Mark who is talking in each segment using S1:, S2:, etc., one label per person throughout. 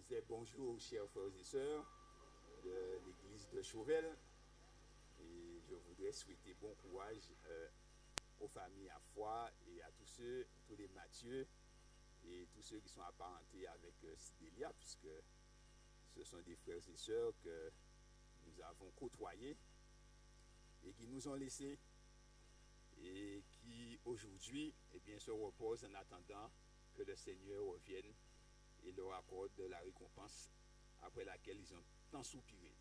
S1: disais bonjour, chers frères et sœurs de l'église de Chauvel. Et je voudrais souhaiter bon courage aux familles à foi et à tous les Mathieu et tous ceux qui sont apparentés avec Sidélia, puisque ce sont des frères et sœurs que nous avons côtoyés et qui nous ont laissés et qui aujourd'hui se reposent en attendant que le Seigneur revienne et leur accorde la récompense après laquelle ils ont tant soupiré.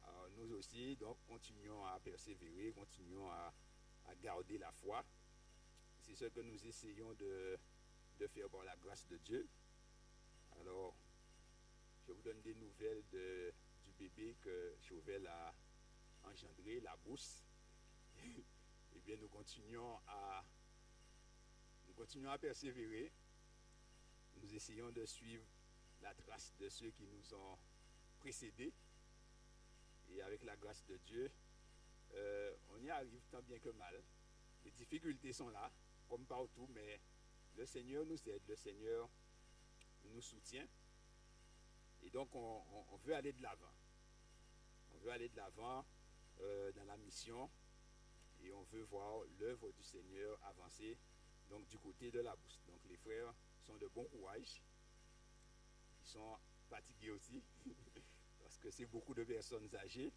S1: Alors nous aussi, donc, continuons à persévérer, continuons à garder la foi. C'est ce que nous essayons de faire par la grâce de Dieu. Alors, je vous donne des nouvelles du bébé que Chauvel a engendré, la Brousse. Eh bien, nous continuons à persévérer. Nous essayons de suivre la trace de ceux qui nous ont précédés. Et avec la grâce de Dieu, on y arrive tant bien que mal. Les difficultés sont là, comme partout, mais le Seigneur nous aide, le Seigneur nous soutient. Et donc, on veut aller de l'avant. On veut aller de l'avant dans la mission et on veut voir l'œuvre du Seigneur avancer donc du côté de la Brousse. Donc, les frères sont de bon courage. Ils sont fatigués aussi parce que c'est beaucoup de personnes âgées.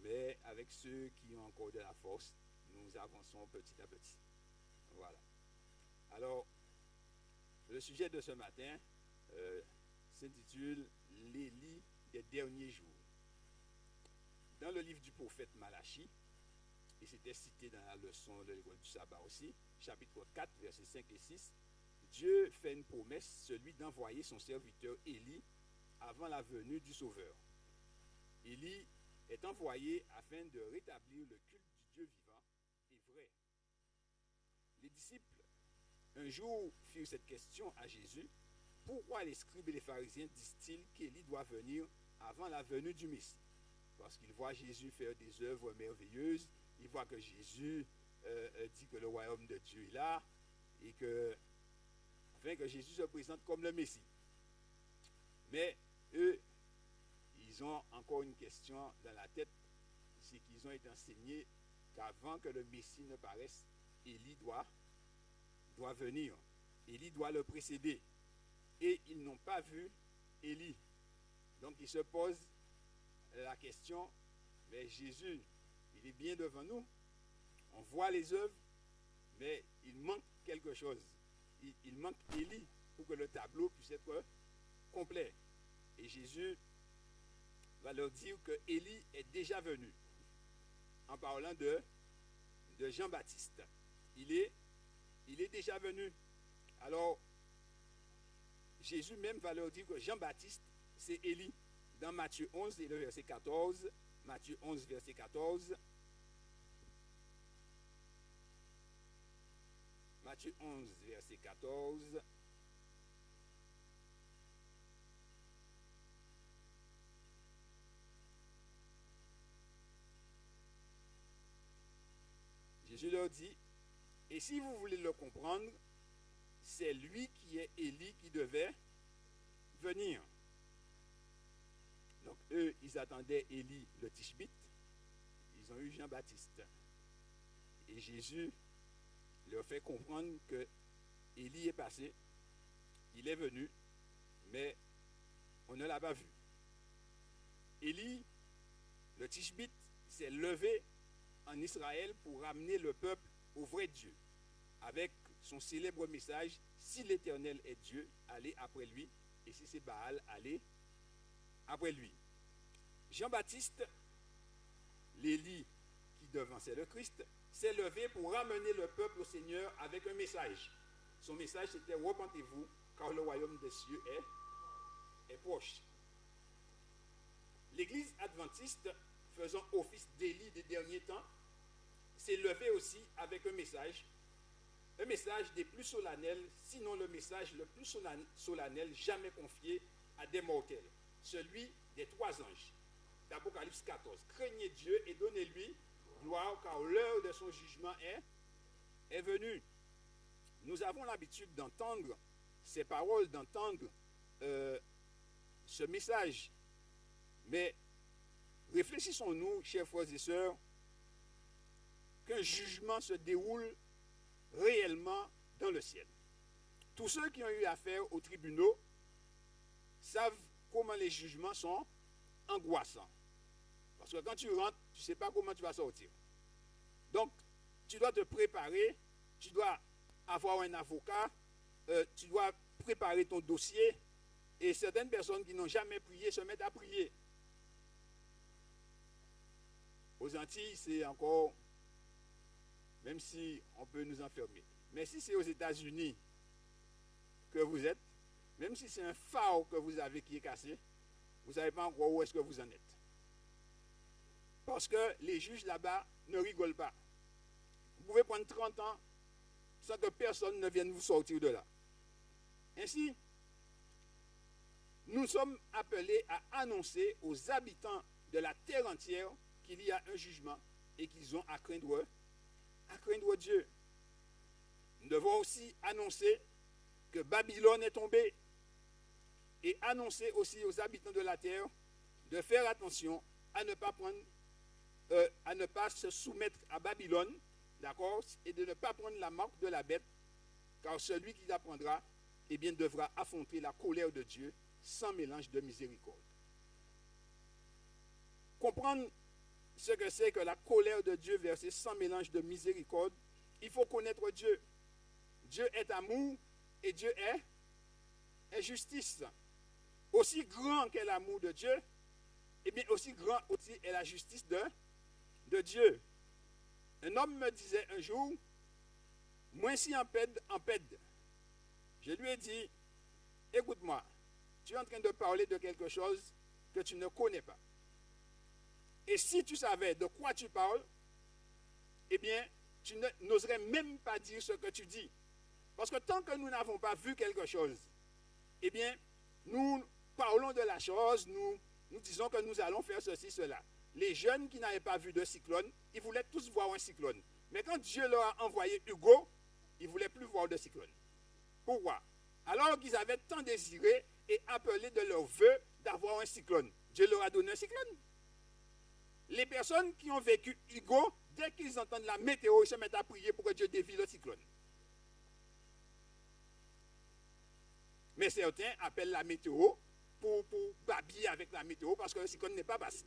S1: Mais avec ceux qui ont encore de la force, nous avançons petit à petit. Voilà. Alors, le sujet de ce matin s'intitule « L'Élie des derniers jours ». Dans le livre du prophète Malachie, et c'était cité dans la leçon de l'école du sabbat aussi, chapitre 4, versets 5 et 6, Dieu fait une promesse, celui d'envoyer son serviteur Élie avant la venue du Sauveur. Élie est envoyé afin de rétablir le culte du Dieu vivant et vrai. Les disciples, un jour, firent cette question à Jésus. Pourquoi les scribes et les pharisiens disent-ils qu'Élie doit venir avant la venue du Messie? Parce qu'ils voient Jésus faire des œuvres merveilleuses, ils voient que Jésus dit que le royaume de Dieu est là, et que, afin que Jésus se présente comme le Messie. Mais eux, ils ont encore une question dans la tête, c'est qu'ils ont été enseignés qu'avant que le Messie ne paraisse, Élie doit venir. Élie doit le précéder. Et ils n'ont pas vu Élie. Donc ils se posent la question, mais Jésus, il est bien devant nous. On voit les œuvres, mais il manque quelque chose. Il manque Élie pour que le tableau puisse être complet. Et Jésus va leur dire que Élie est déjà venu. En parlant de Jean-Baptiste. Il est déjà venu. Alors, Jésus même va leur dire que Jean-Baptiste, c'est Élie. Dans Matthieu 11 et le verset 14, Matthieu 11, verset 14, Matthieu 11, verset 14, Jésus leur dit, et si vous voulez le comprendre, c'est lui qui est Élie qui devait venir. Donc eux, ils attendaient Élie le Tishbite, ils ont eu Jean-Baptiste. Et Jésus leur fait comprendre que Élie est passé, il est venu, mais on ne l'a pas vu. Élie, le Tishbite, s'est levé en Israël pour ramener le peuple au vrai Dieu, avec son célèbre message, si l'Éternel est Dieu, allez après lui, et si c'est Baal, allez après lui. Jean-Baptiste, l'Élie qui devançait le Christ, s'est levé pour ramener le peuple au Seigneur avec un message. Son message c'était « Repentez-vous, car le royaume des cieux est proche ». L'Église adventiste, faisant office d'Élie des derniers temps, s'est levée aussi avec un message des plus solennels, sinon le message le plus solennel jamais confié à des mortels, celui des 3 anges d'Apocalypse 14. Craignez Dieu et donnez-lui gloire, car l'heure de son jugement est venue. Nous avons l'habitude d'entendre ces paroles, d'entendre ce message. Mais réfléchissons-nous, chers frères et sœurs, qu'un jugement se déroule réellement dans le ciel. Tous ceux qui ont eu affaire aux tribunaux savent comment les jugements sont angoissants. Parce que quand tu rentres, tu ne sais pas comment tu vas sortir. Donc, tu dois te préparer, tu dois avoir un avocat, tu dois préparer ton dossier. Et certaines personnes qui n'ont jamais prié se mettent à prier. Aux Antilles, c'est encore, même si on peut nous enfermer. Mais si c'est aux États-Unis que vous êtes, même si c'est un phare que vous avez qui est cassé, vous ne savez pas encore où est-ce que vous en êtes. Parce que les juges là-bas ne rigolent pas. Vous pouvez prendre 30 ans sans que personne ne vienne vous sortir de là. Ainsi, nous sommes appelés à annoncer aux habitants de la terre entière qu'il y a un jugement et qu'ils ont à craindre Dieu. Nous devons aussi annoncer que Babylone est tombée et annoncer aussi aux habitants de la terre de faire attention à ne pas se soumettre à Babylone, d'accord, et de ne pas prendre la marque de la bête, car celui qui la prendra, eh bien, devra affronter la colère de Dieu sans mélange de miséricorde. Comprendre ce que c'est que la colère de Dieu versée sans mélange de miséricorde, il faut connaître Dieu. Dieu est amour et Dieu est justice. Aussi grand qu'est l'amour de Dieu, eh bien aussi grand aussi est la justice de Dieu. Un homme me disait un jour, moi si en pède. Je lui ai dit, écoute-moi, tu es en train de parler de quelque chose que tu ne connais pas. Et si tu savais de quoi tu parles, eh bien, tu n'oserais même pas dire ce que tu dis. Parce que tant que nous n'avons pas vu quelque chose, eh bien, nous parlons de la chose, nous disons que nous allons faire ceci, cela. Les jeunes qui n'avaient pas vu de cyclone, ils voulaient tous voir un cyclone. Mais quand Dieu leur a envoyé Hugo, ils ne voulaient plus voir de cyclone. Pourquoi? Alors qu'ils avaient tant désiré et appelé de leur vœu d'avoir un cyclone. Dieu leur a donné un cyclone. Les personnes qui ont vécu Hugo, dès qu'ils entendent la météo, ils se mettent à prier pour que Dieu dévie le cyclone. Mais certains appellent la météo pour babiller avec la météo parce que le cyclone n'est pas passé.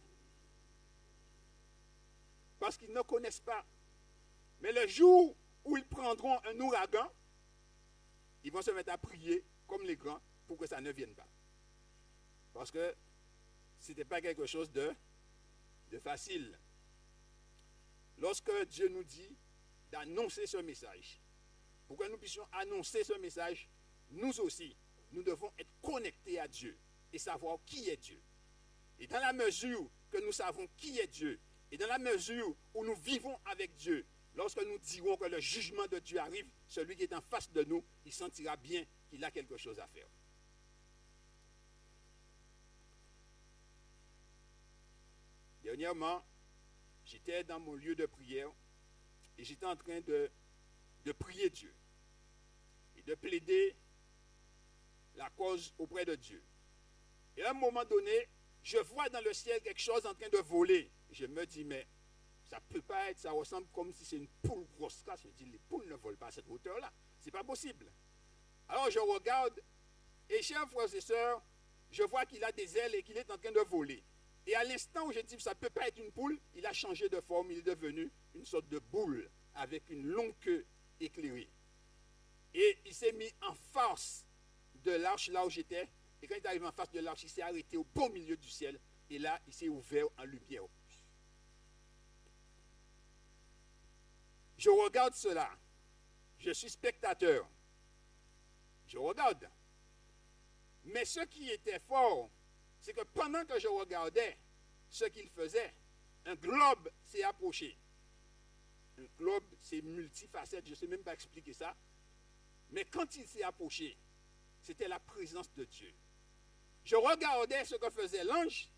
S1: Parce qu'ils ne connaissent pas. Mais le jour où ils prendront un ouragan, ils vont se mettre à prier comme les grands pour que ça ne vienne pas. Parce que ce n'était pas quelque chose de facile. Lorsque Dieu nous dit d'annoncer ce message, pour que nous puissions annoncer ce message, nous aussi, nous devons être connectés à Dieu et savoir qui est Dieu. Et dans la mesure que nous savons qui est Dieu, et dans la mesure où nous vivons avec Dieu, lorsque nous dirons que le jugement de Dieu arrive, celui qui est en face de nous, il sentira bien qu'il a quelque chose à faire. Dernièrement, j'étais dans mon lieu de prière et j'étais en train de prier Dieu et de plaider la cause auprès de Dieu. Et à un moment donné, je vois dans le ciel quelque chose en train de voler. Et je me dis, mais ça ne peut pas être, ça ressemble comme si c'est une poule grosse. Je me dis, les poules ne volent pas à cette hauteur-là. Ce n'est pas possible. Alors je regarde, et chers frères et sœurs, je vois qu'il a des ailes et qu'il est en train de voler. Et à l'instant où je dis, ça ne peut pas être une poule, il a changé de forme, il est devenu une sorte de boule avec une longue queue éclairée. Et il s'est mis en face de l'arche là où j'étais. Et quand il est arrivé en face de l'arche, il s'est arrêté au beau milieu du ciel. Et là, il s'est ouvert en lumière. Je regarde cela. Je suis spectateur. Je regarde. Mais ce qui était fort, c'est que pendant que je regardais ce qu'il faisait, un globe s'est approché. Un globe, c'est multifacette, je ne sais même pas expliquer ça. Mais quand il s'est approché, c'était la présence de Dieu. Je regardais ce que faisait l'ange,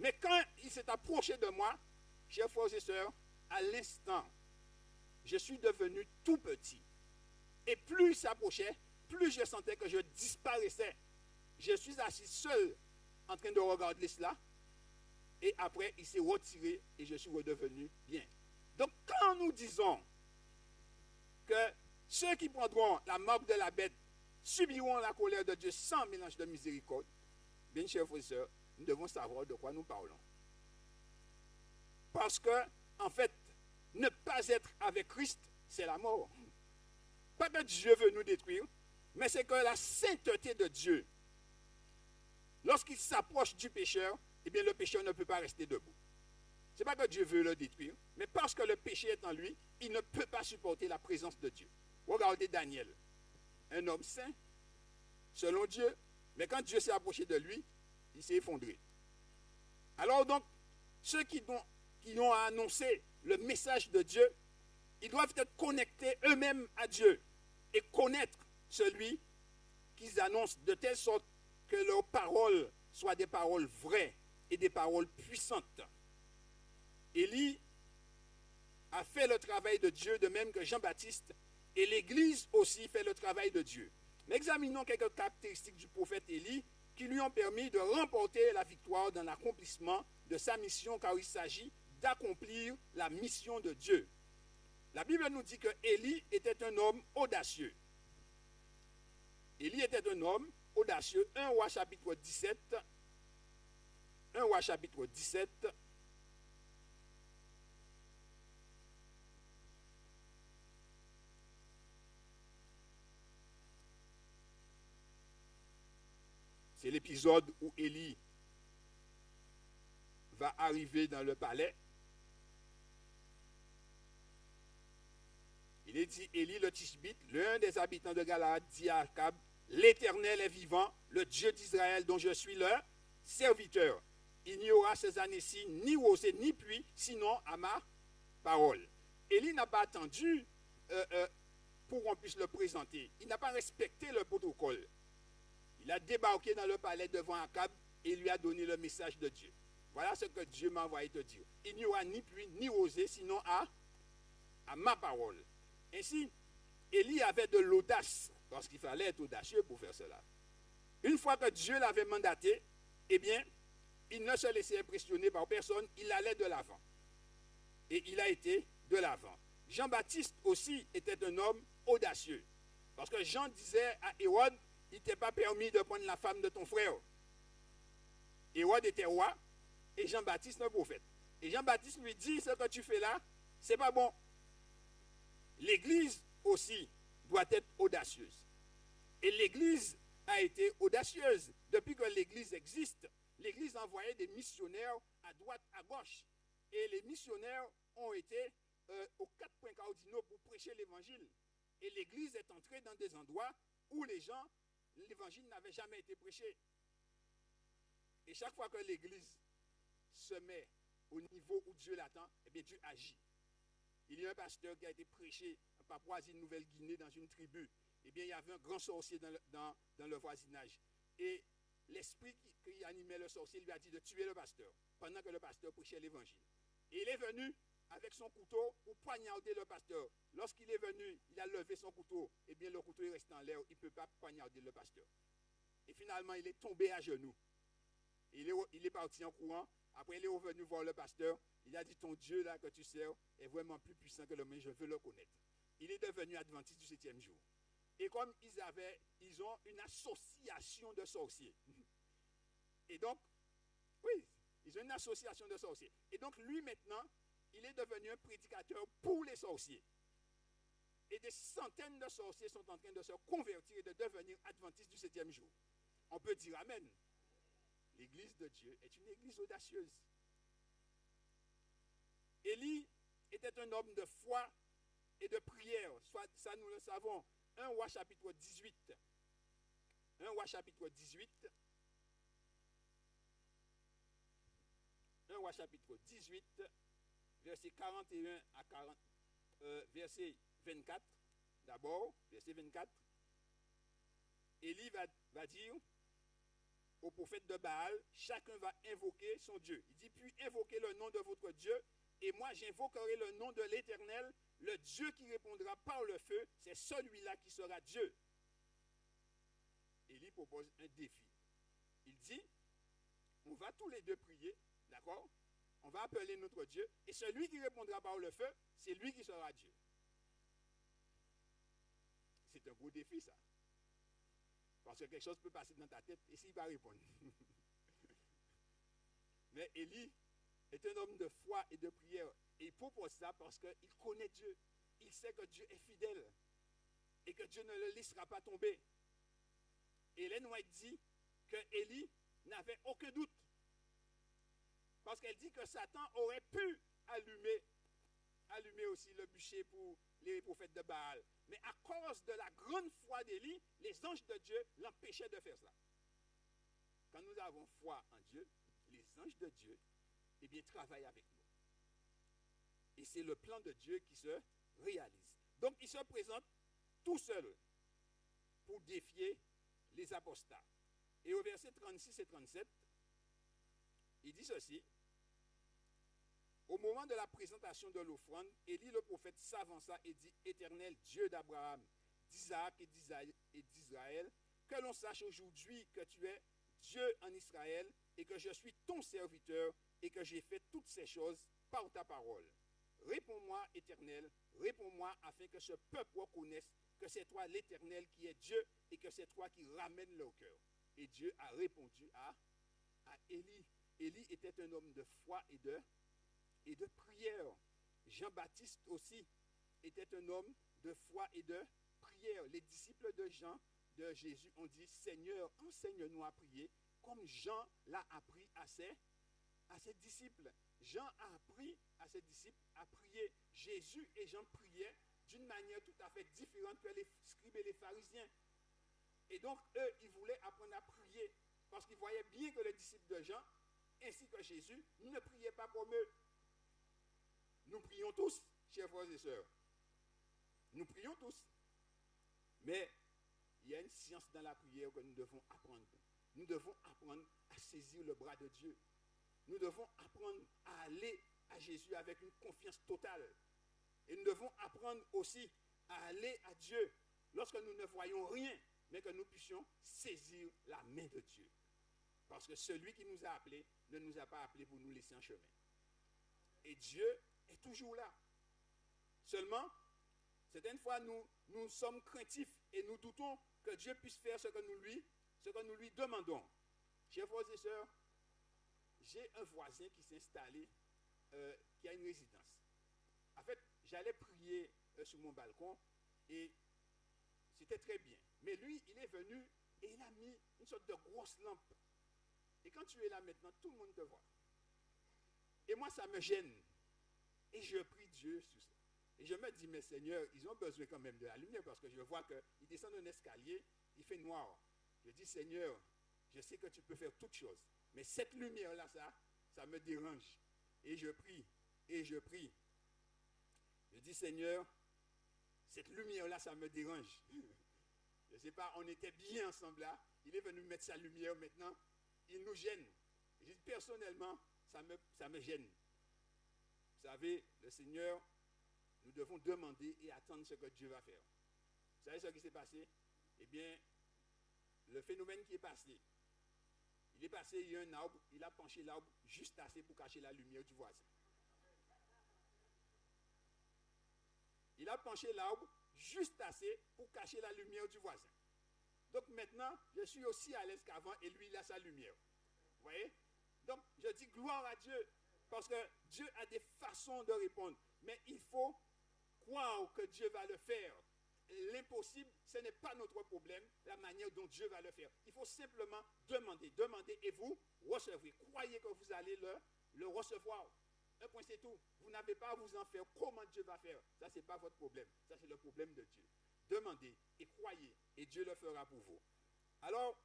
S1: mais quand il s'est approché de moi, chers frères et sœurs, à l'instant, je suis devenu tout petit. Et plus il s'approchait, plus je sentais que je disparaissais. Je suis assis seul en train de regarder cela. Et après, il s'est retiré et je suis redevenu bien. Donc, quand nous disons que ceux qui prendront la marque de la bête subiront la colère de Dieu sans mélange de miséricorde, bien, chers frères et sœurs, nous devons savoir de quoi nous parlons. Parce que, en fait, ne pas être avec Christ, c'est la mort. Pas que Dieu veut nous détruire, mais c'est que la sainteté de Dieu, lorsqu'il s'approche du pécheur, eh bien, le pécheur ne peut pas rester debout. Ce n'est pas que Dieu veut le détruire, mais parce que le péché est en lui, il ne peut pas supporter la présence de Dieu. Regardez Daniel, un homme saint, selon Dieu, mais quand Dieu s'est approché de lui, il s'est effondré. Alors donc, ceux qui ont annoncé le message de Dieu, ils doivent être connectés eux-mêmes à Dieu et connaître celui qu'ils annoncent de telle sorte que leurs paroles soient des paroles vraies et des paroles puissantes. Élie a fait le travail de Dieu de même que Jean-Baptiste et l'Église aussi fait le travail de Dieu. Mais examinons quelques caractéristiques du prophète Élie qui lui ont permis de remporter la victoire dans l'accomplissement de sa mission, car il s'agit d'accomplir la mission de Dieu. La Bible nous dit que Élie était un homme audacieux. Élie était un homme audacieux. 1 Roi chapitre 17. 1 Roi chapitre 17. C'est l'épisode où Élie va arriver dans le palais. Il est dit, Élie le Tishbite, l'un des habitants de Galaad, dit à Akab, l'Éternel est vivant, le Dieu d'Israël dont je suis le serviteur. Il n'y aura ces années-ci ni rosée ni pluie, sinon à ma parole. Élie n'a pas attendu pour qu'on puisse le présenter. Il n'a pas respecté le protocole. Il a débarqué dans le palais devant Akab et lui a donné le message de Dieu. Voilà ce que Dieu m'a envoyé te dire. Il n'y aura ni pluie ni rosée, sinon à ma parole. Ainsi, Élie avait de l'audace, parce qu'il fallait être audacieux pour faire cela. Une fois que Dieu l'avait mandaté, eh bien, il ne se laissait impressionner par personne, il allait de l'avant. Et il a été de l'avant. Jean-Baptiste aussi était un homme audacieux. Parce que Jean disait à Hérode, il ne t'est pas permis de prendre la femme de ton frère. Hérode était roi et Jean-Baptiste un prophète. Et Jean-Baptiste lui dit, ce que tu fais là, c'est pas bon. L'Église aussi doit être audacieuse. Et l'Église a été audacieuse. Depuis que l'Église existe, l'Église a envoyé des missionnaires à droite, à gauche. Et les missionnaires ont été aux 4 points cardinaux pour prêcher l'Évangile. Et l'Église est entrée dans des endroits où l'Évangile n'avait jamais été prêché. Et chaque fois que l'Église se met au niveau où Dieu l'attend, eh bien Dieu agit. Il y a un pasteur qui a été prêché en Papouasie-Nouvelle-Guinée dans une tribu. Eh bien, il y avait un grand sorcier dans le voisinage. Et l'esprit qui animait le sorcier lui a dit de tuer le pasteur pendant que le pasteur prêchait l'évangile. Et il est venu avec son couteau pour poignarder le pasteur. Lorsqu'il est venu, il a levé son couteau. Eh bien, le couteau est resté en l'air. Il ne peut pas poignarder le pasteur. Et finalement, il est tombé à genoux. Il est parti en courant. Après, il est revenu voir le pasteur. Il a dit, ton Dieu là que tu sers est vraiment plus puissant que le mien, je veux le connaître. Il est devenu adventiste du 7e jour. Et comme ils ont une association de sorciers. Et donc, oui, ils ont une association de sorciers. Et donc, lui maintenant, il est devenu un prédicateur pour les sorciers. Et des centaines de sorciers sont en train de se convertir et de devenir adventistes du 7e jour. On peut dire Amen. L'église de Dieu est une église audacieuse. Élie était un homme de foi et de prière. Ça, nous le savons. 1 Roi chapitre 18. 1 Roi chapitre 18. 1 Roi chapitre 18, verset 41 à 40, verset 24. D'abord, verset 24. Élie va dire au prophète de Baal, chacun va invoquer son Dieu. Il dit, puis invoquez le nom de votre Dieu, et moi j'invoquerai le nom de l'Éternel, le Dieu qui répondra par le feu, c'est celui-là qui sera Dieu. Élie propose un défi. Il dit, va tous les deux prier, d'accord? On va appeler notre Dieu, et celui qui répondra par le feu, c'est lui qui sera Dieu. C'est un gros défi, ça. Parce que quelque chose peut passer dans ta tête, et s'il va répondre. Mais Élie est un homme de foi et de prière. Et il propose ça parce qu'il connaît Dieu. Il sait que Dieu est fidèle et que Dieu ne le laissera pas tomber. Et Ellen White dit que Élie n'avait aucun doute. Parce qu'elle dit que Satan aurait pu allumer aussi le bûcher pour les prophètes de Baal. Mais à cause de la grande foi d'Élie, les anges de Dieu l'empêchaient de faire ça. Quand nous avons foi en Dieu, les anges de Dieu, eh bien, travaillent avec nous. Et c'est le plan de Dieu qui se réalise. Donc, il se présente tout seul pour défier les apostats. Et au verset 36 et 37, il dit ceci. Au moment de la présentation de l'offrande, Élie le prophète s'avança et dit, Éternel Dieu d'Abraham, d'Isaac et d'Israël, que l'on sache aujourd'hui que tu es Dieu en Israël et que je suis ton serviteur et que j'ai fait toutes ces choses par ta parole. Réponds-moi, Éternel, réponds-moi afin que ce peuple reconnaisse que c'est toi l'Éternel qui est Dieu et que c'est toi qui ramènes leur cœur. Et Dieu a répondu à Élie. Élie était un homme de foi et de prière. Jean-Baptiste aussi était un homme de foi et de prière. Les disciples de Jean, de Jésus, ont dit, Seigneur, enseigne-nous à prier, comme Jean l'a appris à ses disciples. Jean a appris à ses disciples à prier. Jésus et Jean priaient d'une manière tout à fait différente que les scribes et les pharisiens. Et donc, eux, ils voulaient apprendre à prier parce qu'ils voyaient bien que les disciples de Jean, ainsi que Jésus, ne priaient pas comme eux. Nous prions tous, chers frères et sœurs. Nous prions tous. Mais il y a une science dans la prière que nous devons apprendre. Nous devons apprendre à saisir le bras de Dieu. Nous devons apprendre à aller à Jésus avec une confiance totale. Et nous devons apprendre aussi à aller à Dieu lorsque nous ne voyons rien, mais que nous puissions saisir la main de Dieu. Parce que celui qui nous a appelés ne nous a pas appelés pour nous laisser en chemin. Et Dieu est toujours là. Seulement, certaines fois, nous sommes craintifs et nous doutons que Dieu puisse faire ce que nous lui demandons. Chers frères et sœurs, j'ai un voisin qui s'est installé, qui a une résidence. En fait, j'allais prier sur mon balcon et c'était très bien. Mais lui, il est venu et il a mis une sorte de grosse lampe. Et quand tu es là maintenant, tout le monde te voit. Et moi, ça me gêne. Et je prie Dieu sur ça. Et je me dis, mais Seigneur, ils ont besoin quand même de la lumière parce que je vois qu'ils descendent un escalier, il fait noir. Je dis, Seigneur, je sais que tu peux faire toutes choses. Mais cette lumière-là, ça me dérange. Et je prie, et je prie. Je dis, Seigneur, cette lumière-là, ça me dérange. Je ne sais pas, on était bien ensemble là. Il est venu mettre sa lumière maintenant. Il nous gêne. Je dis, personnellement, ça me gêne. Vous savez, le Seigneur, nous devons demander et attendre ce que Dieu va faire. Vous savez ce qui s'est passé? Eh bien, le phénomène qui est passé, il y a un arbre, il a penché l'arbre juste assez pour cacher la lumière du voisin. Il a penché l'arbre juste assez pour cacher la lumière du voisin. Donc maintenant, je suis aussi à l'aise qu'avant et lui, il a sa lumière. Vous voyez? Donc, je dis gloire à Dieu parce que Dieu a des façons de répondre. Mais il faut croire que Dieu va le faire. L'impossible, ce n'est pas notre problème, la manière dont Dieu va le faire. Il faut simplement demander et vous recevrez. Croyez que vous allez le recevoir. Un point, c'est tout. Vous n'avez pas à vous en faire. Comment Dieu va faire? Ça, ce n'est pas votre problème. Ça, c'est le problème de Dieu. Demandez et croyez et Dieu le fera pour vous. Alors,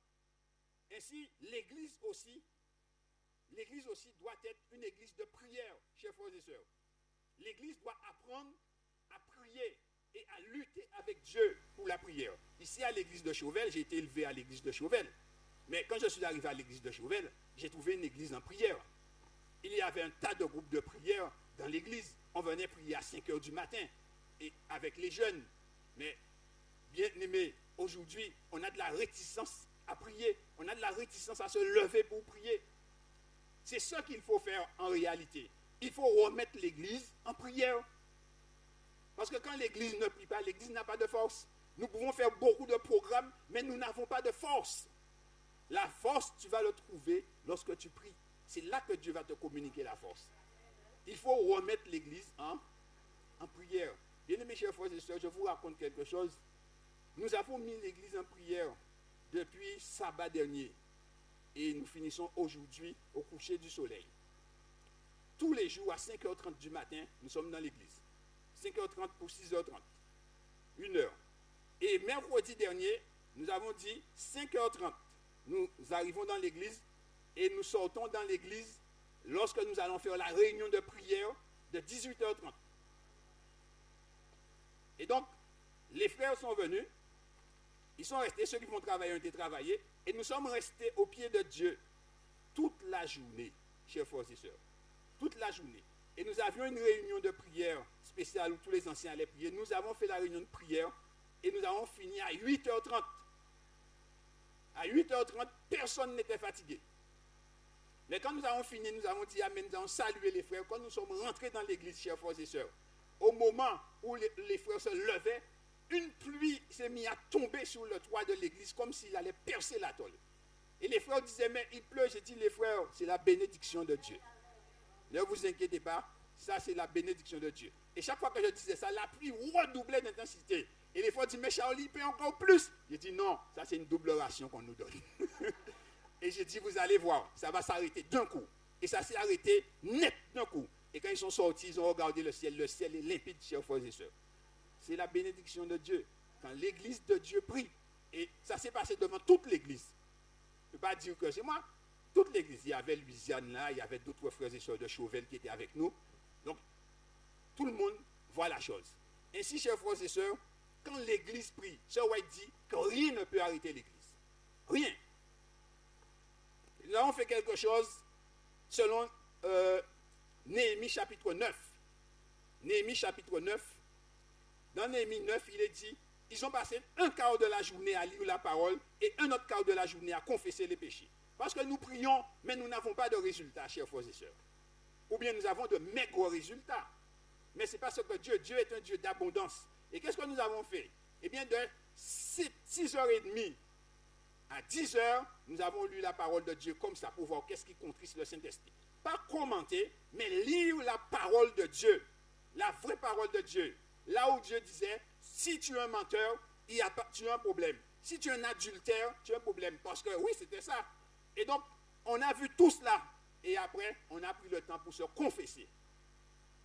S1: ainsi, l'Église aussi doit être une église de prière, chers frères et sœurs. L'Église doit apprendre à prier et à lutter avec Dieu pour la prière. Ici, à l'église de Chauvel, j'ai été élevé à l'église de Chauvel. Mais quand je suis arrivé à l'église de Chauvel, j'ai trouvé une église en prière. Il y avait un tas de groupes de prière dans l'église. On venait prier à 5 heures du matin et avec les jeunes. Mais, bien aimés, aujourd'hui, on a de la réticence à prier. On a de la réticence à se lever pour prier. C'est ça qu'il faut faire en réalité. Il faut remettre l'Église en prière. Parce que quand l'Église ne prie pas, l'Église n'a pas de force. Nous pouvons faire beaucoup de programmes, mais nous n'avons pas de force. La force, tu vas le trouver lorsque tu pries. C'est là que Dieu va te communiquer la force. Il faut remettre l'Église en prière. Bien-aimés chers frères et sœurs, je vous raconte quelque chose. Nous avons mis l'Église en prière depuis sabbat dernier. Et nous finissons aujourd'hui au coucher du soleil. Tous les jours à 5h30 du matin, nous sommes dans l'église. 5h30 pour 6h30. 1 heure. Et mercredi dernier, nous avons dit 5h30. Nous arrivons dans l'église et nous sortons dans l'église lorsque nous allons faire la réunion de prière de 18h30. Et donc, les frères sont venus. Ils sont restés, ceux qui vont travailler ont été travaillés. Et nous sommes restés au pied de Dieu toute la journée, chers frères et sœurs. Toute la journée. Et nous avions une réunion de prière spéciale où tous les anciens allaient prier. Nous avons fait la réunion de prière et nous avons fini à 8h30. À 8h30, personne n'était fatigué. Mais quand nous avons fini, nous avons dit Amen, nous avons salué les frères. Quand nous sommes rentrés dans l'église, chers frères et sœurs, au moment où les frères se levaient, une pluie s'est mise à tomber sur le toit de l'église comme s'il allait percer la tôle. Et les frères disaient, mais il pleut. J'ai dit, les frères, c'est la bénédiction de Dieu. Ne vous inquiétez pas, ça c'est la bénédiction de Dieu. Et chaque fois que je disais ça, la pluie redoublait d'intensité. Et les frères disaient, mais Charlie, il peut encore plus. J'ai dit, non, ça c'est une double ration qu'on nous donne. Et j'ai dit, vous allez voir, ça va s'arrêter d'un coup. Et ça s'est arrêté net d'un coup. Et quand ils sont sortis, ils ont regardé le ciel est limpide, chers frères et sœurs. C'est la bénédiction de Dieu. Quand l'église de Dieu prie, et ça s'est passé devant toute l'église. Je ne peux pas dire que c'est moi. Toute l'église, il y avait Louisiane là, il y avait d'autres frères et sœurs de Chauvel qui étaient avec nous. Donc, tout le monde voit la chose. Ainsi, chers frères et sœurs, quand l'église prie, Sœur White dit que rien ne peut arrêter l'église. Rien. Nous avons fait quelque chose selon Néhémie chapitre 9. Néhémie chapitre 9. Dans Néhémie 9, il est dit, ils ont passé un quart de la journée à lire la parole et un autre quart de la journée à confesser les péchés. Parce que nous prions, mais nous n'avons pas de résultats, chers frères et sœurs. Ou bien nous avons de maigres résultats. Mais ce n'est pas ce que Dieu est un Dieu d'abondance. Et qu'est-ce que nous avons fait? Eh bien, de 6h30 à 10h, nous avons lu la parole de Dieu comme ça pour voir qu'est-ce qui contriste le Saint-Esprit. Pas commenter, mais lire la parole de Dieu. La vraie parole de Dieu. Là où Dieu disait, si tu es un menteur, tu as un problème. Si tu es un adultère, tu as un problème. Parce que oui, c'était ça. Et donc, on a vu tout cela. Et après, on a pris le temps pour se confesser.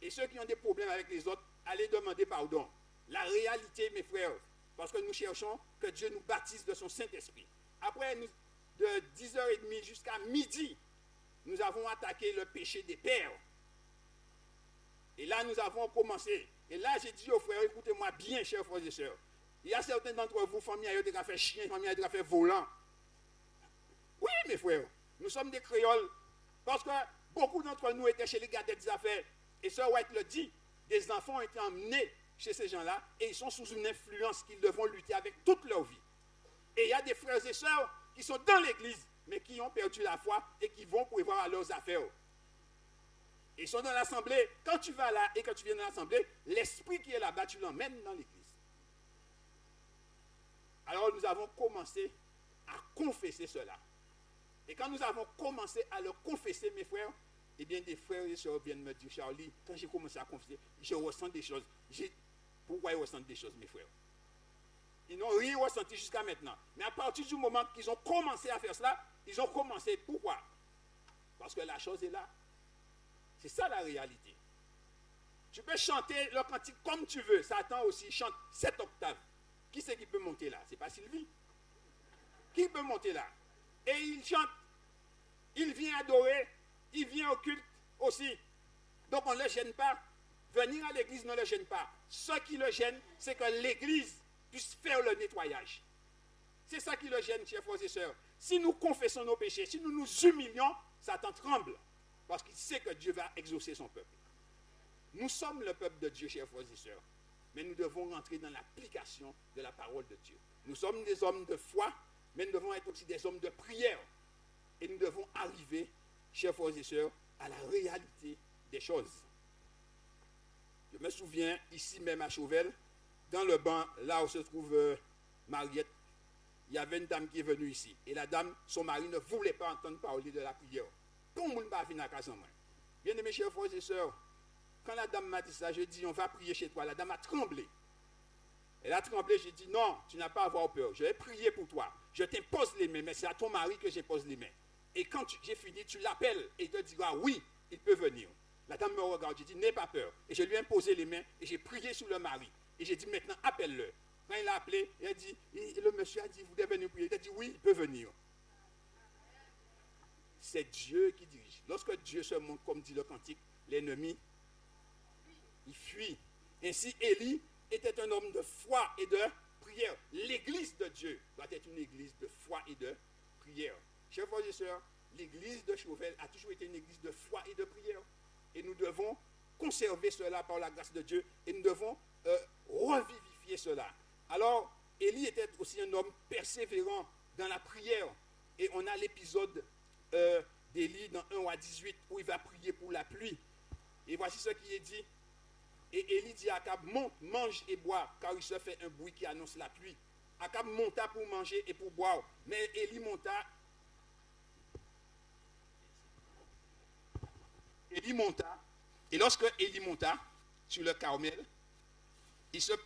S1: Et ceux qui ont des problèmes avec les autres, allez demander pardon. La réalité, mes frères, parce que nous cherchons que Dieu nous baptise de son Saint-Esprit. Après, de 10h30 jusqu'à midi, nous avons attaqué le péché des pères. Et là, nous avons commencé. Et là, j'ai dit aux frères, écoutez-moi bien, chers frères et sœurs. Il y a certains d'entre vous, famille a été fait chien, famille a été fait volant. Oui, mes frères, nous sommes des créoles. Parce que beaucoup d'entre nous étaient chez les gars des affaires. Et Sœur White le dit, des enfants ont été emmenés chez ces gens-là et ils sont sous une influence qu'ils devront lutter avec toute leur vie. Et il y a des frères et sœurs qui sont dans l'église, mais qui ont perdu la foi et qui vont prévoir à leurs affaires. Ils sont dans l'assemblée. Quand tu vas là et que tu viens dans l'assemblée, l'esprit qui est là-bas, tu l'emmènes dans l'église. Alors nous avons commencé à confesser cela. Et quand nous avons commencé à le confesser, mes frères, eh bien des frères et sœurs viennent me dire, Charlie, quand j'ai commencé à confesser, je ressens des choses. Pourquoi ils ressentent des choses, mes frères? Ils n'ont rien ressenti jusqu'à maintenant. Mais à partir du moment qu'ils ont commencé à faire cela, ils ont commencé. Pourquoi? Parce que la chose est là. C'est ça la réalité. Tu peux chanter le cantique comme tu veux. Satan aussi chante 7 octaves. Qui c'est qui peut monter là? C'est pas Sylvie. Qui peut monter là? Et il chante. Il vient adorer. Il vient au culte aussi. Donc on ne le gêne pas. Venir à l'église ne le gêne pas. Ce qui le gêne, c'est que l'église puisse faire le nettoyage. C'est ça qui le gêne, chers frères et sœurs. Si nous confessons nos péchés, si nous nous humilions, Satan tremble. Parce qu'il sait que Dieu va exaucer son peuple. Nous sommes le peuple de Dieu, chers frères et sœurs. Mais nous devons rentrer dans l'application de la parole de Dieu. Nous sommes des hommes de foi, mais nous devons être aussi des hommes de prière. Et nous devons arriver chers frères et sœurs, à la réalité des choses. Je me souviens, ici même à Chauvel, dans le banc, là où se trouve Mariette, il y avait une dame qui est venue ici. Et la dame, son mari ne voulait pas entendre parler de la prière. Tout le monde va venir à la casa. Bien aimés chers frères et sœurs, quand la dame m'a dit ça, je dis, on va prier chez toi. La dame a tremblé. Elle a tremblé, j'ai dit, non, tu n'as pas à avoir peur. Je vais prier pour toi. Je t'impose les mains, mais c'est à ton mari que j'impose les mains. Et quand j'ai fini, tu l'appelles et il te dira, oui, il peut venir. La dame me regarde, j'ai dit, n'aie pas peur. Et je lui ai imposé les mains et j'ai prié sur le mari. Et j'ai dit, maintenant, appelle-le. Quand il a appelé, il a dit, le monsieur a dit, vous devez venir prier. Il a dit, oui, il peut venir. C'est Dieu qui dirige. Lorsque Dieu se montre, comme dit le cantique, l'ennemi, il fuit. Ainsi, Élie était un homme de foi et de prière. L'église de Dieu doit être une église de foi et de prière. Chers frères et sœurs, l'église de Chauvel a toujours été une église de foi et de prière. Et nous devons conserver cela par la grâce de Dieu et nous devons revivifier cela. Alors, Élie était aussi un homme persévérant dans la prière. Et on a l'épisode d'Élie dans 1 à 18 où il va prier pour la pluie. Et voici ce qui est dit. Et Élie dit à Akab, monte, mange et bois, car il se fait un bruit qui annonce la pluie. Akab monta pour manger et pour boire. Mais Élie monta. Et lorsque Élie monta sur le Carmel,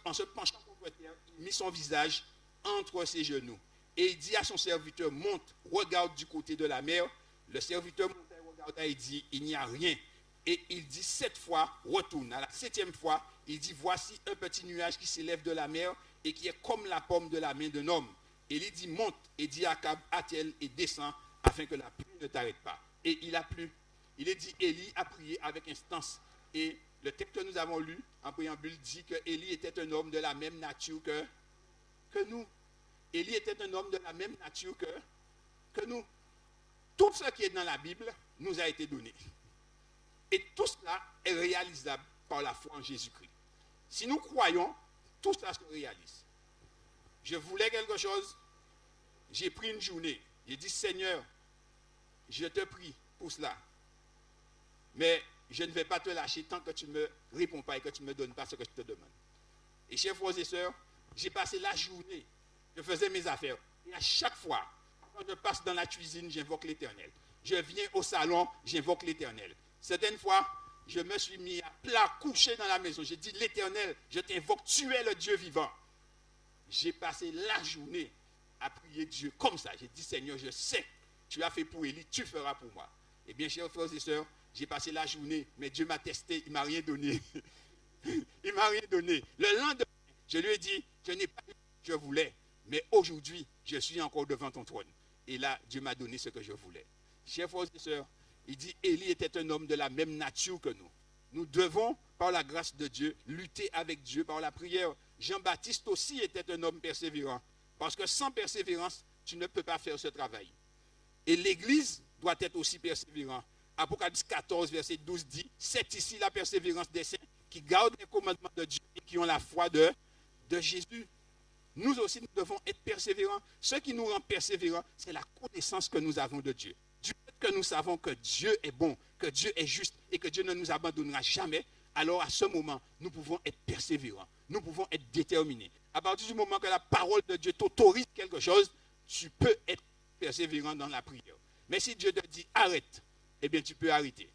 S1: en se penchant contre terre, il mit son visage entre ses genoux. Et il dit à son serviteur, monte, regarde du côté de la mer. Le serviteur monta et regarda et dit, il n'y a rien. Et il dit 7 fois, retourne. À la 7e fois, il dit, voici un petit nuage qui s'élève de la mer et qui est comme la paume de la main d'un homme. Et il dit, monte, et dit à Akab, attelle et descend, afin que la pluie ne t'arrête pas. Et il a plu. Il est dit, Élie a prié avec instance. Et le texte que nous avons lu, en préambule, dit que Élie était un homme de la même nature que nous. Élie était un homme de la même nature que nous. Tout ce qui est dans la Bible nous a été donné. Et tout cela est réalisable par la foi en Jésus-Christ. Si nous croyons, tout cela se réalise. Je voulais quelque chose, j'ai pris une journée. J'ai dit, Seigneur, je te prie pour cela. Mais je ne vais pas te lâcher tant que tu ne me réponds pas et que tu ne me donnes pas ce que je te demande. Et chers frères et sœurs, j'ai passé la journée, je faisais mes affaires. Et à chaque fois, quand je passe dans la cuisine, j'invoque l'Éternel. Je viens au salon, j'invoque l'Éternel. Certaines fois, je me suis mis à plat, couché dans la maison. J'ai dit, l'Éternel, je t'invoque, tu es le Dieu vivant. J'ai passé la journée à prier Dieu comme ça. J'ai dit, Seigneur, je sais, tu as fait pour Élie, tu feras pour moi. Eh bien, chers frères et sœurs, j'ai passé la journée, mais Dieu m'a testé, il ne m'a rien donné. Il ne m'a rien donné. Le lendemain, je lui ai dit, je n'ai pas eu ce que je voulais, mais aujourd'hui, je suis encore devant ton trône. Et là, Dieu m'a donné ce que je voulais. Chers frères et sœurs, il dit, Élie était un homme de la même nature que nous. Nous devons, par la grâce de Dieu, lutter avec Dieu par la prière. Jean-Baptiste aussi était un homme persévérant. Parce que sans persévérance, tu ne peux pas faire ce travail. Et l'Église doit être aussi persévérante. Apocalypse 14, verset 12 dit, c'est ici la persévérance des saints qui gardent les commandements de Dieu et qui ont la foi de Jésus. Nous aussi, nous devons être persévérants. Ce qui nous rend persévérants, c'est la connaissance que nous avons de Dieu. Du fait que nous savons que Dieu est bon, que Dieu est juste et que Dieu ne nous abandonnera jamais, alors à ce moment, nous pouvons être persévérants. Nous pouvons être déterminés. À partir du moment que la parole de Dieu t'autorise quelque chose, tu peux être persévérant dans la prière. Mais si Dieu te dit arrête, eh bien tu peux arrêter.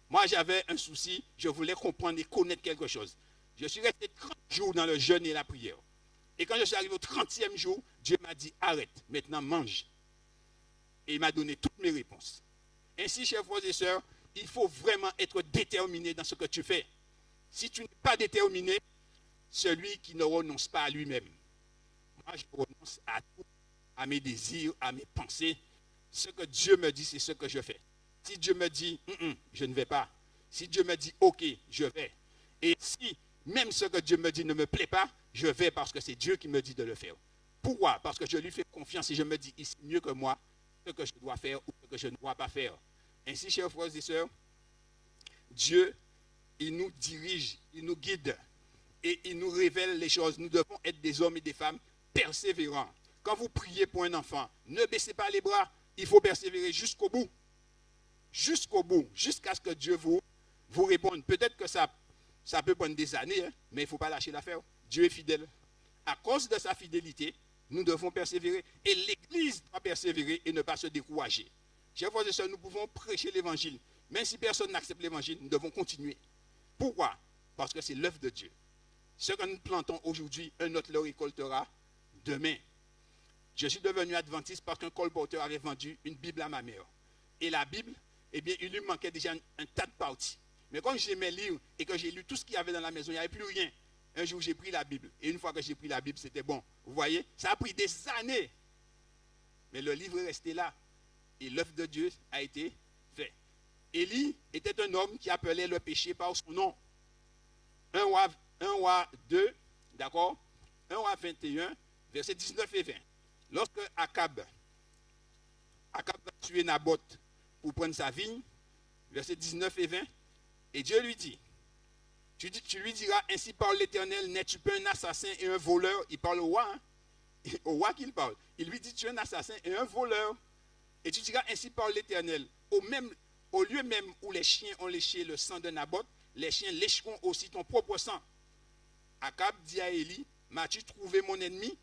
S1: Moi j'avais un souci, je voulais comprendre et connaître quelque chose. Je suis resté 30 jours dans le jeûne et la prière. Et quand je suis arrivé au 30e jour, Dieu m'a dit arrête, maintenant mange. Et il m'a donné toutes mes réponses. Ainsi, chers frères et sœurs, il faut vraiment être déterminé dans ce que tu fais. Si tu n'es pas déterminé, celui qui ne renonce pas à lui-même. Moi, je renonce à tout, à mes désirs, à mes pensées. Ce que Dieu me dit, c'est ce que je fais. Si Dieu me dit, je ne vais pas. Si Dieu me dit, ok, je vais. Et si même ce que Dieu me dit ne me plaît pas, je vais parce que c'est Dieu qui me dit de le faire. Pourquoi? Parce que je lui fais confiance et je me dis, il sait mieux que moi ce que je dois faire ou ce que je ne dois pas faire. Ainsi, chers frères et sœurs, Dieu, il nous dirige, il nous guide et il nous révèle les choses. Nous devons être des hommes et des femmes persévérants. Quand vous priez pour un enfant, ne baissez pas les bras, il faut persévérer jusqu'au bout. jusqu'au bout, jusqu'à ce que Dieu vous réponde. Peut-être que ça peut prendre des années, hein, mais il ne faut pas lâcher l'affaire. Dieu est fidèle. À cause de sa fidélité, nous devons persévérer. Et l'Église doit persévérer et ne pas se décourager. Chers frères et sœurs, nous pouvons prêcher l'Évangile. Même si personne n'accepte l'Évangile, nous devons continuer. Pourquoi? Parce que c'est l'œuvre de Dieu. Ce que nous plantons aujourd'hui, un autre le récoltera demain. Je suis devenu adventiste parce qu'un colporteur avait vendu une Bible à ma mère. Et la Bible, eh bien, il lui manquait déjà un tas de parties. Mais quand j'aimais lire et que j'ai lu tout ce qu'il y avait dans la maison, il n'y avait plus rien. Un jour, j'ai pris la Bible. Et une fois que j'ai pris la Bible, c'était bon. Vous voyez, ça a pris des années. Mais le livre est resté là. Et l'œuvre de Dieu a été faite. Élie était un homme qui appelait le péché par son nom. 1 roi 2, d'accord? 1 roi 21, versets 19 et 20. Lorsque Akab a tué Naboth pour prendre sa vigne, versets 19 et 20, et Dieu lui dit, tu lui diras, ainsi parle l'Éternel, n'es-tu pas un assassin et un voleur? Il parle au roi, hein? Au roi qu'il parle. Il lui dit, tu es un assassin et un voleur. Et tu diras, ainsi parle l'Éternel, au lieu même où les chiens ont léché le sang de Naboth, les chiens lécheront aussi ton propre sang. Akab dit à Élie, m'as-tu trouvé mon ennemi?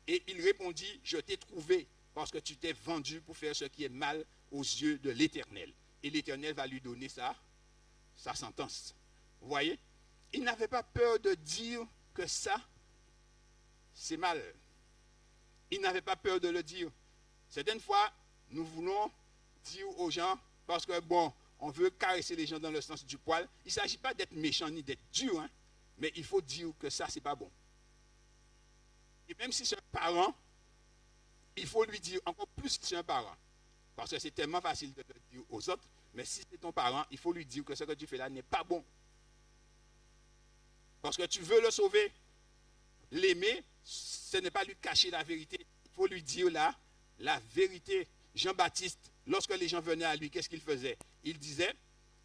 S1: Et il répondit, je t'ai trouvé parce que tu t'es vendu pour faire ce qui est mal aux yeux de l'Éternel. Et l'Éternel va lui donner sa sentence. Vous voyez? Il n'avait pas peur de dire que ça, c'est mal. Il n'avait pas peur de le dire. Certaines fois, nous voulons dire aux gens, parce que bon, on veut caresser les gens dans le sens du poil. Il ne s'agit pas d'être méchant ni d'être dur, hein, mais il faut dire que ça, c'est pas bon. Et même si c'est un parent, il faut lui dire encore plus si c'est un parent. Parce que c'est tellement facile de le dire aux autres, mais si c'est ton parent, il faut lui dire que ce que tu fais là n'est pas bon. Parce que tu veux le sauver. L'aimer, ce n'est pas lui cacher la vérité. Il faut lui dire la vérité. Jean-Baptiste, lorsque les gens venaient à lui, qu'est-ce qu'il faisait? Il disait,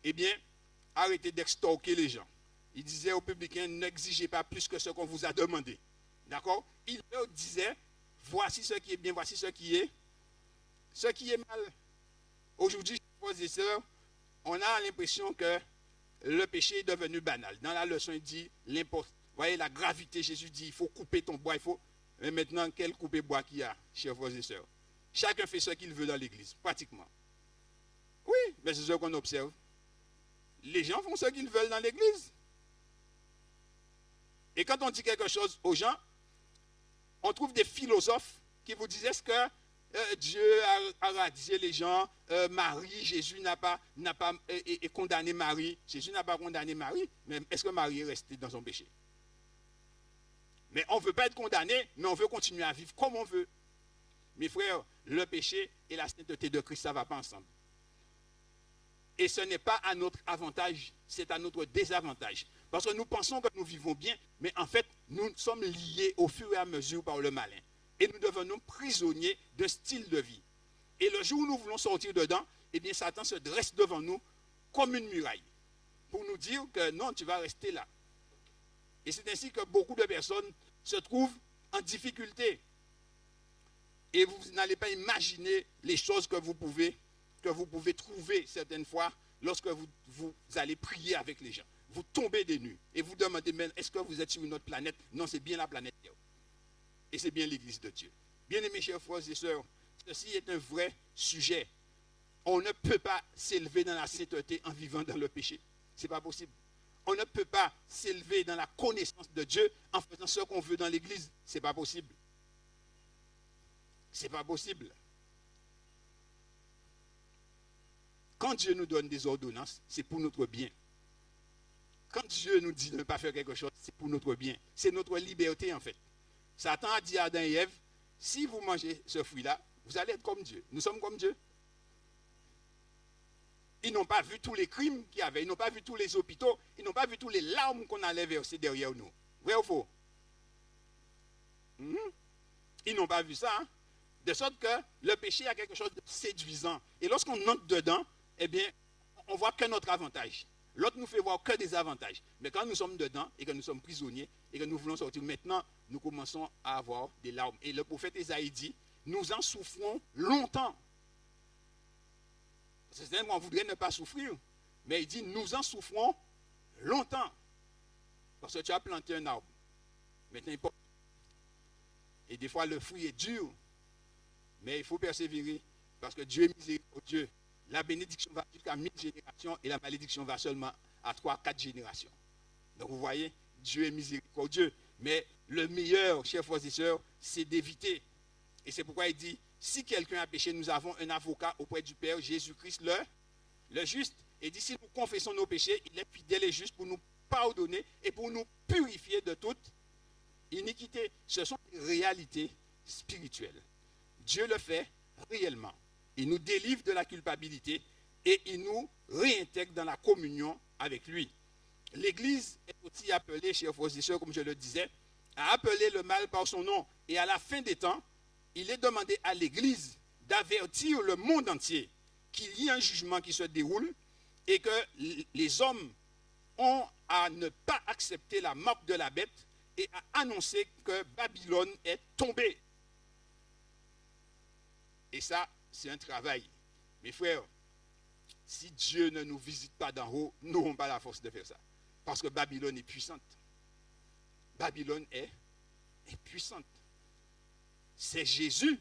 S1: eh bien, arrêtez d'extorquer les gens. Il disait aux publicains, n'exigez pas plus que ce qu'on vous a demandé. D'accord? Il leur disait, voici ce qui est bien, voici ce qui est mal. Aujourd'hui, frères et sœurs, on a l'impression que le péché est devenu banal. Dans la leçon, il dit, vous voyez la gravité, Jésus dit, il faut couper ton bois, Mais maintenant, quel couper bois qu'il y a, chers frères et sœurs? Chacun fait ce qu'il veut dans l'église, pratiquement. Oui, mais c'est ce qu'on observe. Les gens font ce qu'ils veulent dans l'église. Et quand on dit quelque chose aux gens, on trouve des philosophes qui vous disent, est-ce que Dieu a radié les gens, Marie, Jésus n'a pas condamné Marie. Jésus n'a pas condamné Marie, mais est-ce que Marie est restée dans son péché? Mais on ne veut pas être condamné, mais on veut continuer à vivre comme on veut. Mes frères, le péché et la sainteté de Christ, ça ne va pas ensemble. Et ce n'est pas à notre avantage, c'est à notre désavantage. Parce que nous pensons que nous vivons bien, mais en fait, nous sommes liés au fur et à mesure par le malin. Et nous devenons prisonniers d'un style de vie. Et le jour où nous voulons sortir dedans, eh bien, Satan se dresse devant nous comme une muraille pour nous dire que non, tu vas rester là. Et c'est ainsi que beaucoup de personnes se trouvent en difficulté. Et vous n'allez pas imaginer les choses que vous pouvez trouver certaines fois lorsque vous allez prier avec les gens. Vous tombez des nues et vous demandez, mais est-ce que vous êtes sur une autre planète? Non, c'est bien la planète Terre. Et c'est bien l'Église de Dieu. Bien-aimés chers frères et sœurs, ceci est un vrai sujet. On ne peut pas s'élever dans la sainteté en vivant dans le péché. Ce n'est pas possible. On ne peut pas s'élever dans la connaissance de Dieu en faisant ce qu'on veut dans l'Église. Ce n'est pas possible. Ce n'est pas possible. Quand Dieu nous donne des ordonnances, c'est pour notre bien. Quand Dieu nous dit de ne pas faire quelque chose, c'est pour notre bien. C'est notre liberté en fait. Satan a dit à Adam et Ève, si vous mangez ce fruit-là, vous allez être comme Dieu. Nous sommes comme Dieu. Ils n'ont pas vu tous les crimes qu'il y avait, ils n'ont pas vu tous les hôpitaux, ils n'ont pas vu tous les larmes qu'on allait verser derrière nous. Vrai ou faux? Ils n'ont pas vu ça. Hein? De sorte que le péché a quelque chose de séduisant. Et lorsqu'on entre dedans, eh bien, on voit que notre avantage. L'autre nous fait voir que des avantages. Mais quand nous sommes dedans et que nous sommes prisonniers et que nous voulons sortir, maintenant, nous commençons à avoir des larmes. Et le prophète Ésaïe dit, nous en souffrons longtemps. Certainement, on voudrait ne pas souffrir, mais il dit, nous en souffrons longtemps. Parce que tu as planté un arbre. Maintenant, il porte. Et des fois, le fruit est dur, mais il faut persévérer, parce que Dieu est miséricordieux. La bénédiction va jusqu'à 1000 générations et la malédiction va seulement à 3-4 générations. Donc vous voyez, Dieu est miséricordieux. Mais le meilleur, chers frères et sœurs, c'est d'éviter. Et c'est pourquoi il dit, si quelqu'un a péché, nous avons un avocat auprès du Père, Jésus-Christ le juste. Et dit, si nous confessons nos péchés, il est fidèle et juste pour nous pardonner et pour nous purifier de toute iniquité. Ce sont des réalités spirituelles. Dieu le fait réellement. Il nous délivre de la culpabilité et il nous réintègre dans la communion avec lui. L'Église est aussi appelée, chers frères et sœurs, comme je le disais, à appeler le mal par son nom. Et à la fin des temps, il est demandé à l'Église d'avertir le monde entier qu'il y a un jugement qui se déroule et que les hommes ont à ne pas accepter la marque de la bête et à annoncer que Babylone est tombée. Et ça, c'est un travail. Mes frères, si Dieu ne nous visite pas d'en haut, nous n'aurons pas la force de faire ça. Parce que Babylone est puissante. Babylone est puissante. C'est Jésus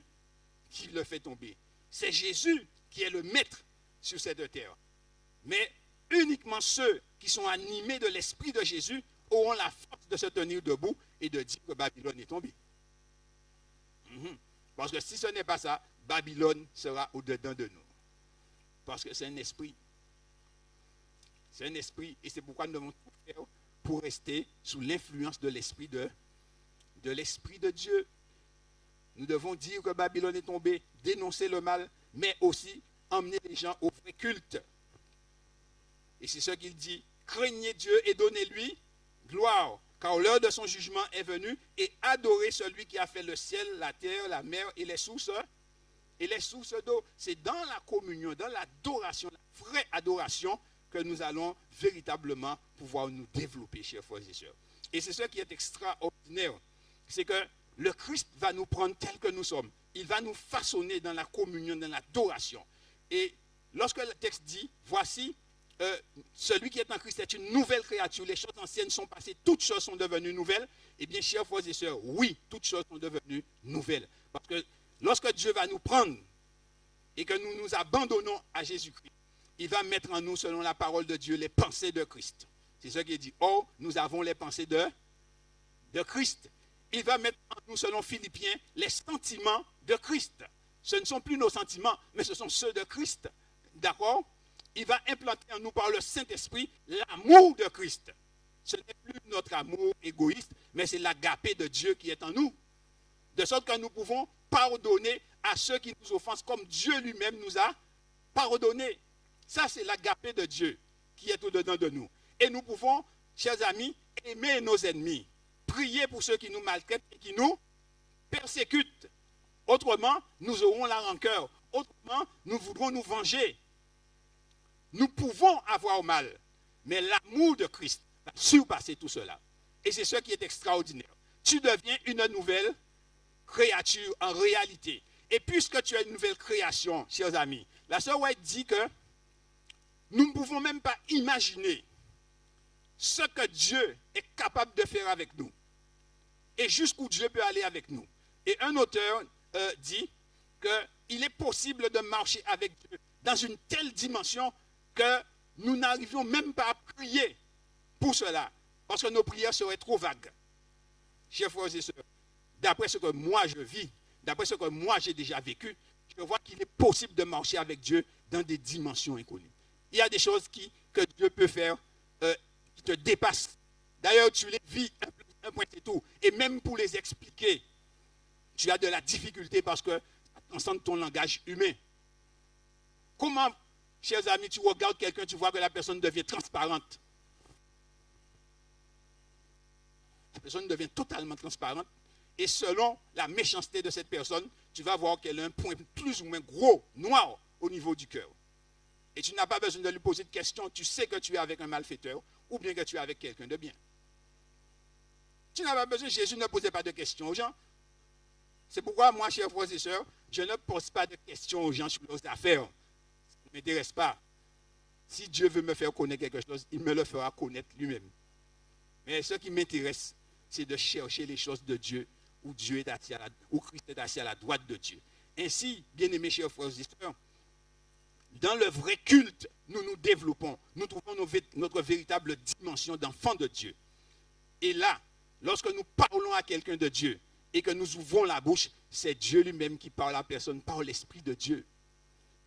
S1: qui le fait tomber. C'est Jésus qui est le maître sur cette terre. Mais uniquement ceux qui sont animés de l'esprit de Jésus auront la force de se tenir debout et de dire que Babylone est tombée. Parce que si ce n'est pas ça, Babylone sera au-dedans de nous. Parce que c'est un esprit. C'est un esprit. Et c'est pourquoi nous devons tout faire pour rester sous l'influence de l'esprit de Dieu. Nous devons dire que Babylone est tombée, dénoncer le mal, mais aussi emmener les gens au vrai culte. Et c'est ce qu'il dit. Craignez Dieu et donnez-lui gloire, car l'heure de son jugement est venue, et adorez celui qui a fait le ciel, la terre, la mer et les sources d'eau. C'est dans la communion, dans l'adoration, la vraie adoration, que nous allons véritablement pouvoir nous développer, chers frères et sœurs. Et c'est ce qui est extraordinaire, c'est que le Christ va nous prendre tel que nous sommes. Il va nous façonner dans la communion, dans l'adoration. Et lorsque le texte dit, voici, celui qui est en Christ est une nouvelle créature, les choses anciennes sont passées, toutes choses sont devenues nouvelles, eh bien, chers frères et sœurs, oui, toutes choses sont devenues nouvelles. Parce que lorsque Dieu va nous prendre et que nous nous abandonnons à Jésus-Christ, il va mettre en nous, selon la parole de Dieu, les pensées de Christ. C'est ce qu'il dit. Oh, nous avons les pensées de Christ. Il va mettre en nous, selon Philippiens, les sentiments de Christ. Ce ne sont plus nos sentiments, mais ce sont ceux de Christ. D'accord? Il va implanter en nous, par le Saint-Esprit, l'amour de Christ. Ce n'est plus notre amour égoïste, mais c'est l'agapé de Dieu qui est en nous. De sorte que nous pouvons pardonner à ceux qui nous offensent, comme Dieu lui-même nous a pardonné. Ça, c'est l'agapé de Dieu qui est au-dedans de nous. Et nous pouvons, chers amis, aimer nos ennemis, prier pour ceux qui nous maltraitent et qui nous persécutent. Autrement, nous aurons la rancœur. Autrement, nous voudrons nous venger. Nous pouvons avoir mal, mais l'amour de Christ va surpasser tout cela. Et c'est ce qui est extraordinaire. Tu deviens une nouvelle créature en réalité. Et puisque tu es une nouvelle création, chers amis, la sœur White dit que nous ne pouvons même pas imaginer ce que Dieu est capable de faire avec nous et jusqu'où Dieu peut aller avec nous. Et un auteur dit qu'il est possible de marcher avec Dieu dans une telle dimension que nous n'arrivions même pas à prier pour cela, parce que nos prières seraient trop vagues. Chers frères et sœurs, d'après ce que moi je vis, d'après ce que moi j'ai déjà vécu, je vois qu'il est possible de marcher avec Dieu dans des dimensions inconnues. Il y a des choses que Dieu peut faire qui te dépassent. D'ailleurs, tu les vis un point c'est tout. Et même pour les expliquer, tu as de la difficulté parce que ça transcende ton langage humain. Comment, chers amis, tu regardes quelqu'un, tu vois que la personne devient transparente. La personne devient totalement transparente. Et selon la méchanceté de cette personne, tu vas voir qu'elle a un point plus ou moins gros, noir, au niveau du cœur. Et tu n'as pas besoin de lui poser de questions. Tu sais que tu es avec un malfaiteur ou bien que tu es avec quelqu'un de bien. Tu n'as pas besoin, Jésus ne posait pas de questions aux gens. C'est pourquoi moi, chers frères et sœurs, je ne pose pas de questions aux gens sur leurs affaires. ne m'intéresse pas. Si Dieu veut me faire connaître quelque chose, il me le fera connaître lui-même. Mais ce qui m'intéresse, c'est de chercher les choses de Dieu, où Dieu est assis où Christ est assis à la droite de Dieu. Ainsi, bien-aimés chers frères et sœurs, dans le vrai culte, nous nous développons, nous trouvons notre véritable dimension d'enfant de Dieu. Et là, lorsque nous parlons à quelqu'un de Dieu et que nous ouvrons la bouche, c'est Dieu lui-même qui parle à la personne par l'Esprit de Dieu.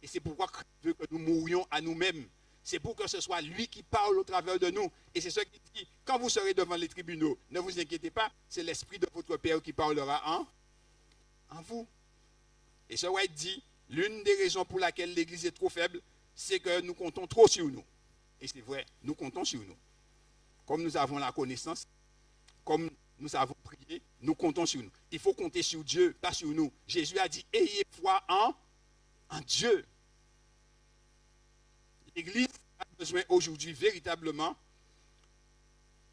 S1: Et c'est pourquoi Christ veut que nous mourions à nous-mêmes. C'est pour que ce soit lui qui parle au travers de nous. Et c'est ce qu'il dit, quand vous serez devant les tribunaux, ne vous inquiétez pas, c'est l'Esprit de votre Père qui parlera en vous. Et ce White dit, l'une des raisons pour laquelle l'Église est trop faible, c'est que nous comptons trop sur nous. Et c'est vrai, nous comptons sur nous. Comme nous avons la connaissance, comme nous avons prié, nous comptons sur nous. Il faut compter sur Dieu, pas sur nous. Jésus a dit, ayez foi en Dieu. L'Église a besoin aujourd'hui véritablement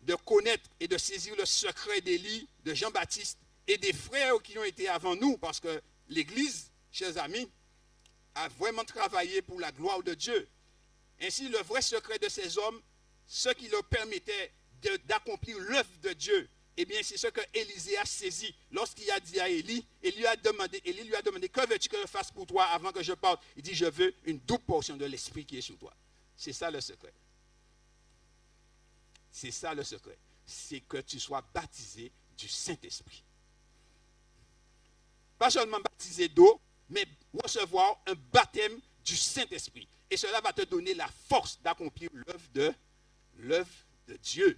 S1: de connaître et de saisir le secret d'Élie, de Jean-Baptiste et des frères qui ont été avant nous, parce que l'Église, chers amis, a vraiment travaillé pour la gloire de Dieu. Ainsi, le vrai secret de ces hommes, ce qui leur permettait d'accomplir l'œuvre de Dieu, eh bien, c'est ce que Élisée a saisi. Lorsqu'il a dit à Élie, Élie lui a demandé, que veux-tu que je fasse pour toi avant que je parte? Il dit, je veux une double portion de l'Esprit qui est sur toi. C'est ça le secret. C'est ça le secret. C'est que tu sois baptisé du Saint-Esprit. Pas seulement baptisé d'eau, mais recevoir un baptême du Saint-Esprit. Et cela va te donner la force d'accomplir l'œuvre de Dieu.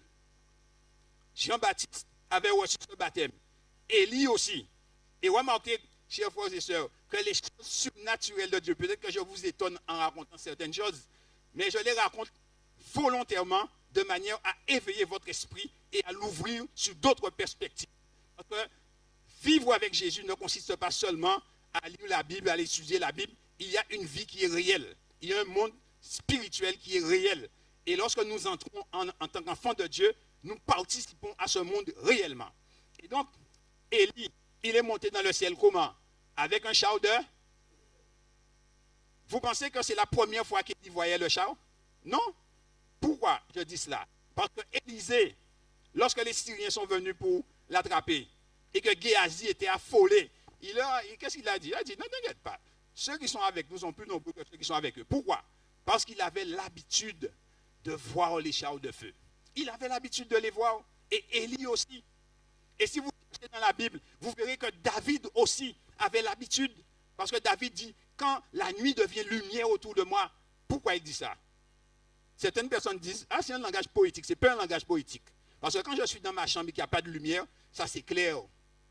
S1: Jean-Baptiste avait reçu ce baptême. Élie aussi. Et remarquez, chers frères et sœurs, que les choses surnaturelles de Dieu, peut-être que je vous étonne en racontant certaines choses, mais je les raconte volontairement de manière à éveiller votre esprit et à l'ouvrir sur d'autres perspectives. Parce que vivre avec Jésus ne consiste pas seulement à lire la Bible, à étudier la Bible. Il y a une vie qui est réelle. Il y a un monde spirituel qui est réel. Et lorsque nous entrons en tant qu'enfants de Dieu, nous participons à ce monde réellement. Et donc, Élie, il est monté dans le ciel comment? Avec un char de... Vous pensez que c'est la première fois qu'Élie voyait le char? Non. Pourquoi je dis cela? Parce que Élisée, lorsque les Syriens sont venus pour l'attraper, et que Géasi était affolé, qu'est-ce qu'il a dit? Il a dit, non, t'inquiète pas. Ceux qui sont avec nous sont plus nombreux que ceux qui sont avec eux. Pourquoi? Parce qu'il avait l'habitude de voir les chars de feu. Il avait l'habitude de les voir. Et Élie aussi. Et si vous cherchez dans la Bible, vous verrez que David aussi avait l'habitude. Parce que David dit, quand la nuit devient lumière autour de moi, pourquoi il dit ça? Certaines personnes disent, ah, c'est un langage poétique. Ce n'est pas un langage poétique. Parce que quand je suis dans ma chambre et qu'il n'y a pas de lumière, ça c'est clair.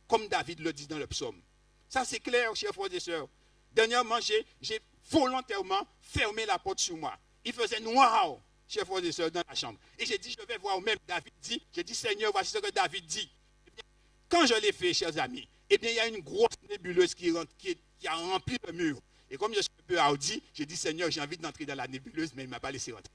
S1: Comme David le dit dans le psaume. Ça c'est clair, chers frères et sœurs. Dernièrement, j'ai volontairement fermé la porte sur moi. Il faisait noir, chers frères et sœurs, dans la chambre. Et j'ai dit, je vais voir où même David dit. J'ai dit, Seigneur, voici ce que David dit. Eh bien, quand je l'ai fait, chers amis, eh bien, il y a une grosse nébuleuse qui a rempli le mur. Et comme je suis un peu hardi, j'ai dit, Seigneur, j'ai envie d'entrer dans la nébuleuse, mais il ne m'a pas laissé rentrer.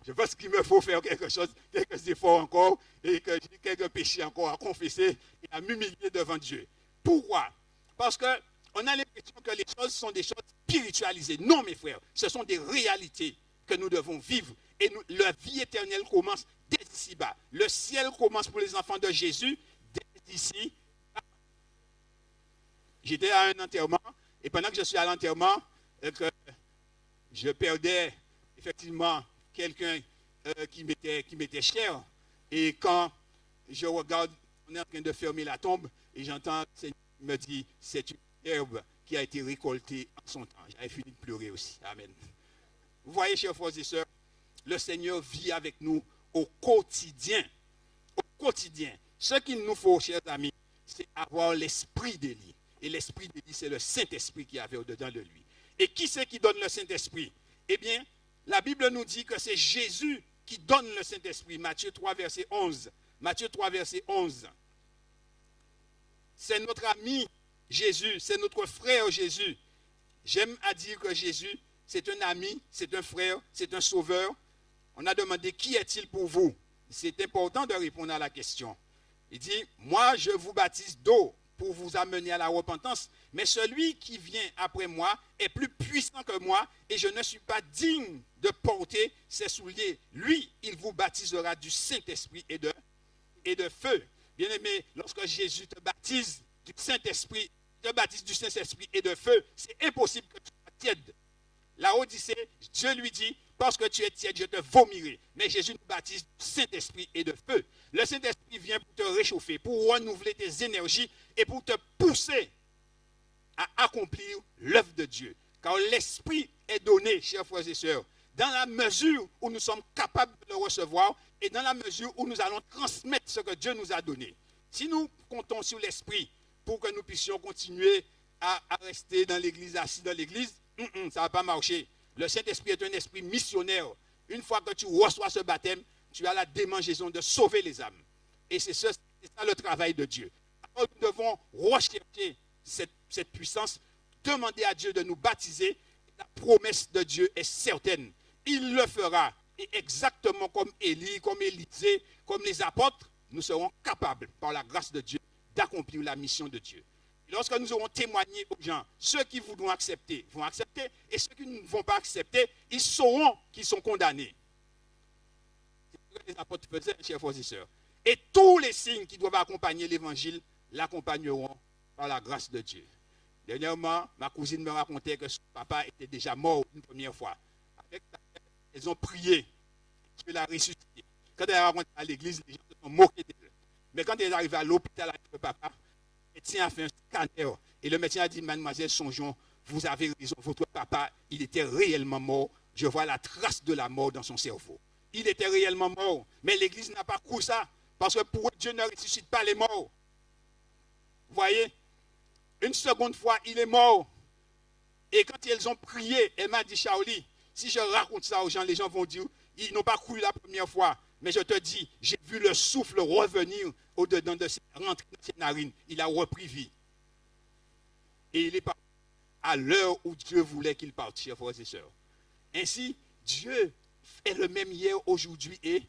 S1: Je pense qu'il me faut faire quelque chose, quelques efforts encore, et que j'ai quelques péchés encore à confesser et à m'humilier devant Dieu. Pourquoi? Parce qu'on a l'impression que les choses sont des choses spiritualisées. Non, mes frères, ce sont des réalités que nous devons vivre. Et la vie éternelle commence dès ici-bas. Le ciel commence pour les enfants de Jésus dès ici. J'étais à un enterrement, et pendant que je suis à l'enterrement, je perdais effectivement quelqu'un qui m'était cher. Et quand je regarde, on est en train de fermer la tombe, et j'entends le Seigneur me dire, c'est une herbe qui a été récoltée en son temps. J'avais fini de pleurer aussi. Amen. Vous voyez, chers frères et sœurs, le Seigneur vit avec nous au quotidien. Au quotidien. Ce qu'il nous faut, chers amis, c'est avoir l'esprit d'Élie. Et l'esprit d'Élie, c'est le Saint-Esprit qui avait au-dedans de lui. Et qui c'est qui donne le Saint-Esprit? Eh bien, la Bible nous dit que c'est Jésus qui donne le Saint-Esprit. Matthieu 3, verset 11. Matthieu 3, verset 11. C'est notre ami Jésus, c'est notre frère Jésus. J'aime à dire que Jésus, c'est un ami, c'est un frère, c'est un sauveur. On a demandé, qui est-il pour vous? C'est important de répondre à la question. Il dit, moi je vous baptise d'eau pour vous amener à la repentance, mais celui qui vient après moi est plus puissant que moi et je ne suis pas digne de porter ses souliers. Lui, il vous baptisera du Saint-Esprit et de feu. Bien-aimé, lorsque Jésus te baptise du Saint-Esprit, et de feu, c'est impossible que tu sois tiède. La Odyssée, Dieu lui dit, parce que tu es tiède, je te vomirai. Mais Jésus nous baptise du Saint-Esprit et de feu. Le Saint-Esprit vient pour te réchauffer, pour renouveler tes énergies et pour te pousser à accomplir l'œuvre de Dieu. Car l'Esprit est donné, chers frères et sœurs, dans la mesure où nous sommes capables de le recevoir et dans la mesure où nous allons transmettre ce que Dieu nous a donné. Si nous comptons sur l'Esprit pour que nous puissions continuer à rester dans l'église, assis dans l'église, ça ne va pas marcher. Le Saint-Esprit est un esprit missionnaire. Une fois que tu reçois ce baptême, tu as la démangeaison de sauver les âmes. Et c'est ça le travail de Dieu. Alors, nous devons rechercher cette puissance, demander à Dieu de nous baptiser. La promesse de Dieu est certaine. Il le fera. Et exactement comme Élie, comme Élisée, comme les apôtres, nous serons capables, par la grâce de Dieu, d'accomplir la mission de Dieu. Lorsque nous aurons témoigné aux gens, ceux qui voudront accepter vont accepter, et ceux qui ne vont pas accepter, ils sauront qu'ils sont condamnés. C'est ce que les apôtres faisaient, chers frères et sœurs. Et tous les signes qui doivent accompagner l'évangile l'accompagneront par la grâce de Dieu. Dernièrement, ma cousine me racontait que son papa était déjà mort une première fois. Avec sa mère, elles ont prié, Dieu l'a ressuscité. Quand elle a rencontré à l'église, les gens se sont moqués d'elle. Mais quand elle est arrivée à l'hôpital avec le papa, le médecin a fait un scanner. Et le médecin a dit, mademoiselle, songeons, vous avez raison, votre papa, il était réellement mort. Je vois la trace de la mort dans son cerveau. Il était réellement mort. Mais l'église n'a pas cru ça. Parce que pour eux, Dieu ne ressuscite pas les morts. Vous voyez? Une seconde fois, il est mort. Et quand ils ont prié, elle m'a dit, Charlie, si je raconte ça aux gens, les gens vont dire, ils n'ont pas cru la première fois. Mais je te dis, j'ai vu le souffle revenir au-dedans de ses, rentrer dans ses narines. Il a repris vie. Et il est parti à l'heure où Dieu voulait qu'il parte, chers frères et sœurs. Ainsi, Dieu est le même hier, aujourd'hui et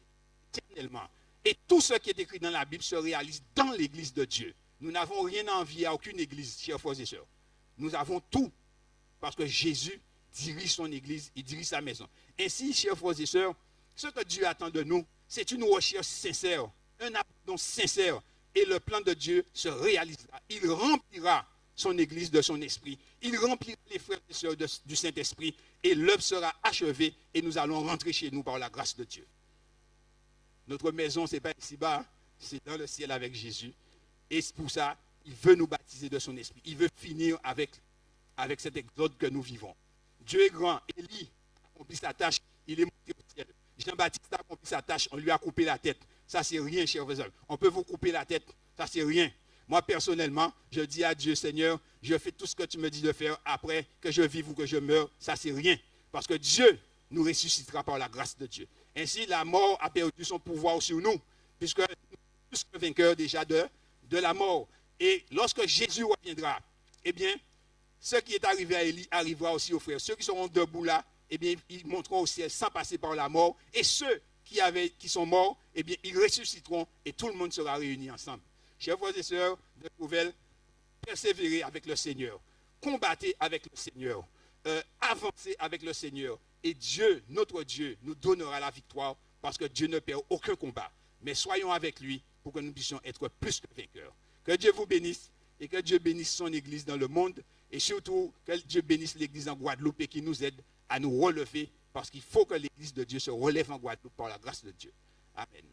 S1: éternellement. Et tout ce qui est écrit dans la Bible se réalise dans l'église de Dieu. Nous n'avons rien à envier à aucune église, chers frères et sœurs. Nous avons tout parce que Jésus dirige son église, il dirige sa maison. Ainsi, chers frères et sœurs, ce que Dieu attend de nous, c'est une recherche sincère, un abandon sincère. Et le plan de Dieu se réalisera. Il remplira son église de son esprit. Il remplira les frères et sœurs du Saint-Esprit. Et l'œuvre sera achevée et nous allons rentrer chez nous par la grâce de Dieu. Notre maison, ce n'est pas ici-bas, c'est dans le ciel avec Jésus. Et c'est pour ça, il veut nous baptiser de son esprit. Il veut finir avec cet exode que nous vivons. Dieu est grand. Élie a accompli sa tâche. Il est monté au ciel. Jean-Baptiste a accompli sa tâche. On lui a coupé la tête. Ça, c'est rien, chers frères. On peut vous couper la tête. Ça, c'est rien. Moi, personnellement, je dis à Dieu, Seigneur, je fais tout ce que tu me dis de faire après que je vive ou que je meure. Ça, c'est rien. Parce que Dieu nous ressuscitera par la grâce de Dieu. Ainsi, la mort a perdu son pouvoir sur nous, puisque nous sommes tous vainqueurs déjà de la mort. Et lorsque Jésus reviendra, eh bien, ce qui est arrivé à Élie arrivera aussi aux frères. Ceux qui seront debout là, eh bien, ils monteront au ciel sans passer par la mort. Et ceux qui sont morts, eh bien, ils ressusciteront et tout le monde sera réuni ensemble. Chers frères et sœurs de Nouvelle, persévérez avec le Seigneur. Combattez avec le Seigneur. Avancez avec le Seigneur. Et Dieu, notre Dieu, nous donnera la victoire parce que Dieu ne perd aucun combat. Mais soyons avec lui pour que nous puissions être plus que vainqueurs. Que Dieu vous bénisse et que Dieu bénisse son Église dans le monde et surtout que Dieu bénisse l'Église en Guadeloupe et qui nous aide à nous relever parce qu'il faut que l'Église de Dieu se relève en Guadeloupe par la grâce de Dieu. Amen.